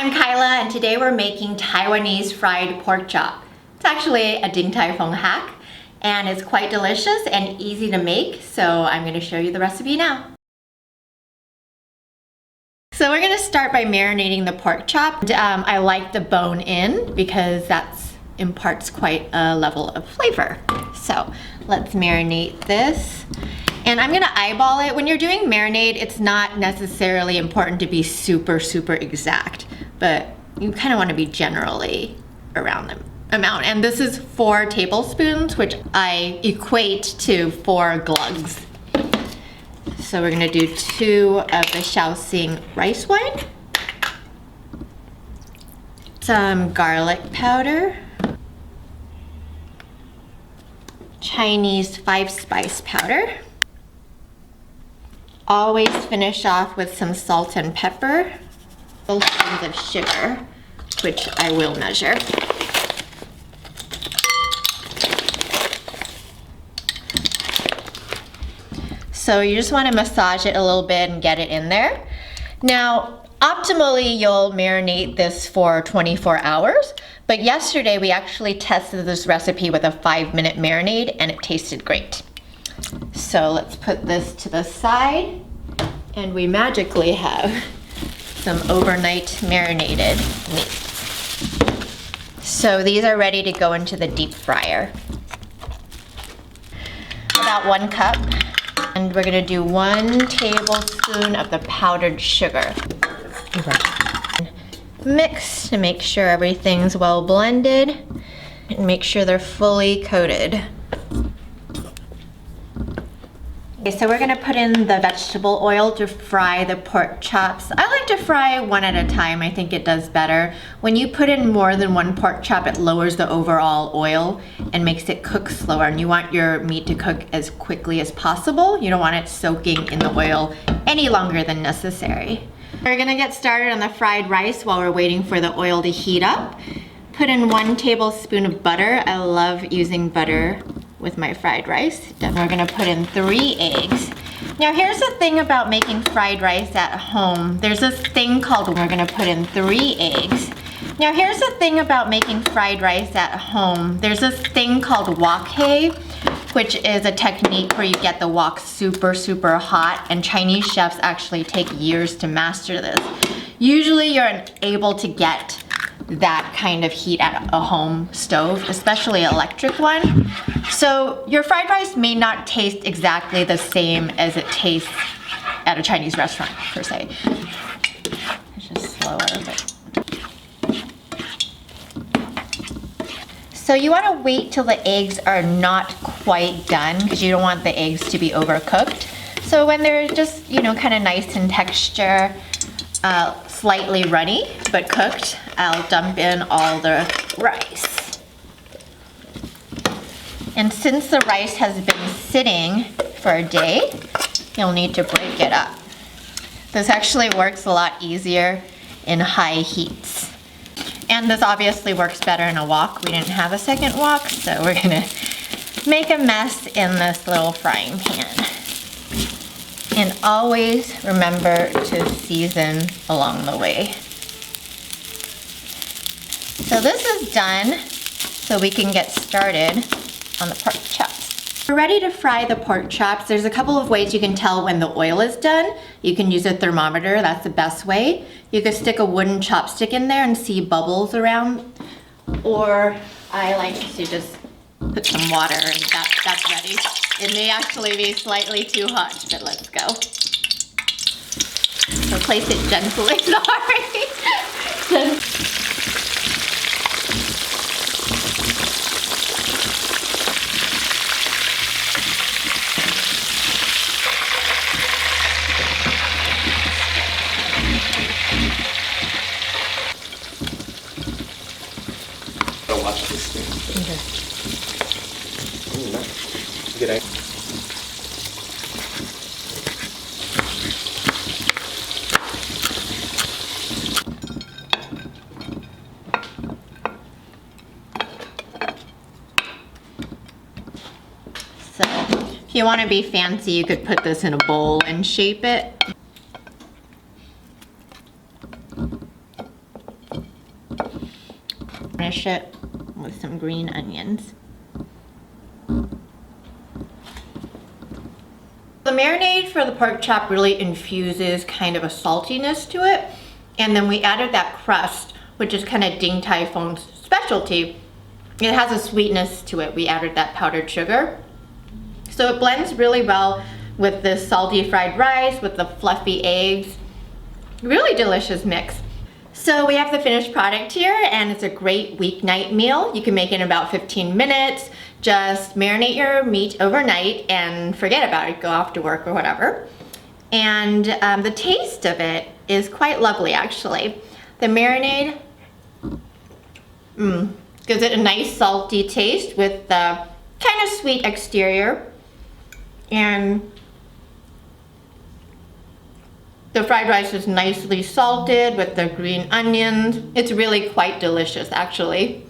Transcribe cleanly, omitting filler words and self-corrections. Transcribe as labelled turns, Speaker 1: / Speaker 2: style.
Speaker 1: I'm Kyla, and today we're making Taiwanese fried pork chop. It's actually a Ding Tai Fung hack, and it's quite delicious and easy to make, so I'm going to show you the recipe now. So we're going to start by marinating the pork chop. I like the bone in because that imparts quite a level of flavor. So let's marinate this. And I'm gonna eyeball it. When you're doing marinade, it's not necessarily important to be super exact, but you kind of want to be generally around the amount. And this is 4 tablespoons, which I equate to 4 glugs. So we're gonna do 2 of the Shaoxing rice wine, some garlic powder, Chinese 5-spice powder. Always finish off with some salt and pepper, spoons of sugar, which I will measure. So you just want to massage it a little bit and get it in there. Now, optimally, you'll marinate this for 24 hours, but yesterday we actually tested this recipe with a 5-minute marinade and it tasted great. So let's put this to the side, and we magically have some overnight marinated meat. So these are ready to go into the deep fryer. About 1 cup, and we're gonna do 1 tablespoon of the powdered sugar. Mix to make sure everything's well blended, and make sure they're fully coated. Okay, so we're gonna put in the vegetable oil to fry the pork chops. I like to fry 1 at a time. I think it does better. When you put in more than 1 pork chop, it lowers the overall oil and makes it cook slower. And you want your meat to cook as quickly as possible. You don't want it soaking in the oil any longer than necessary. We're gonna get started on the fried rice while we're waiting for the oil to heat up. Put in 1 tablespoon of butter. I love using butter with my fried rice. Then we're gonna put in 3 eggs. Now here's the thing about making fried rice at home. There's this thing called, we're gonna put in 3 eggs. Now here's the thing about making fried rice at home. There's this thing called wok hei, which is a technique where you get the wok super hot, and Chinese chefs actually take years to master this. Usually you're able to get that kind of heat at a home stove, especially an electric one. So your fried rice may not taste exactly the same as it tastes at a Chinese restaurant, per se. It's just slower. So you want to wait till the eggs are not quite done, because you don't want the eggs to be overcooked. So when they're just, kind of nice in texture, slightly runny but cooked, I'll dump in all the rice. And since the rice has been sitting for a day, you'll need to break it up. This actually works a lot easier in high heats. And this obviously works better in a wok. We didn't have a second wok, so we're gonna make a mess in this little frying pan. And always remember to season along the way. So this is done, so we can get started on the pork chops. We're ready to fry the pork chops. There's a couple of ways you can tell when the oil is done. You can use a thermometer, that's the best way. You could stick a wooden chopstick in there and see bubbles around. Or I like to just put some water and that's ready. It may actually be slightly too hot, but let's go. So place it gently, sorry.
Speaker 2: I'll watch this thing.
Speaker 1: Okay.
Speaker 2: Nice. Good idea.
Speaker 1: So if you want to be fancy, you could put this in a bowl and shape it. garnish it with some green onions. The marinade for the pork chop really infuses kind of a saltiness to it. And then we added that crust, which is kind of Ding Tai Fung's specialty. It has a sweetness to it. We added that powdered sugar. So it blends really well with the salty fried rice, with the fluffy eggs. Really delicious mix. So we have the finished product here, and it's a great weeknight meal. You can make it in about 15 minutes. Just marinate your meat overnight and forget about it. Go off to work or whatever. And the taste of it is quite lovely, actually. The marinade gives it a nice salty taste with the kind of sweet exterior. And the fried rice is nicely salted with the green onions. It's really quite delicious, actually.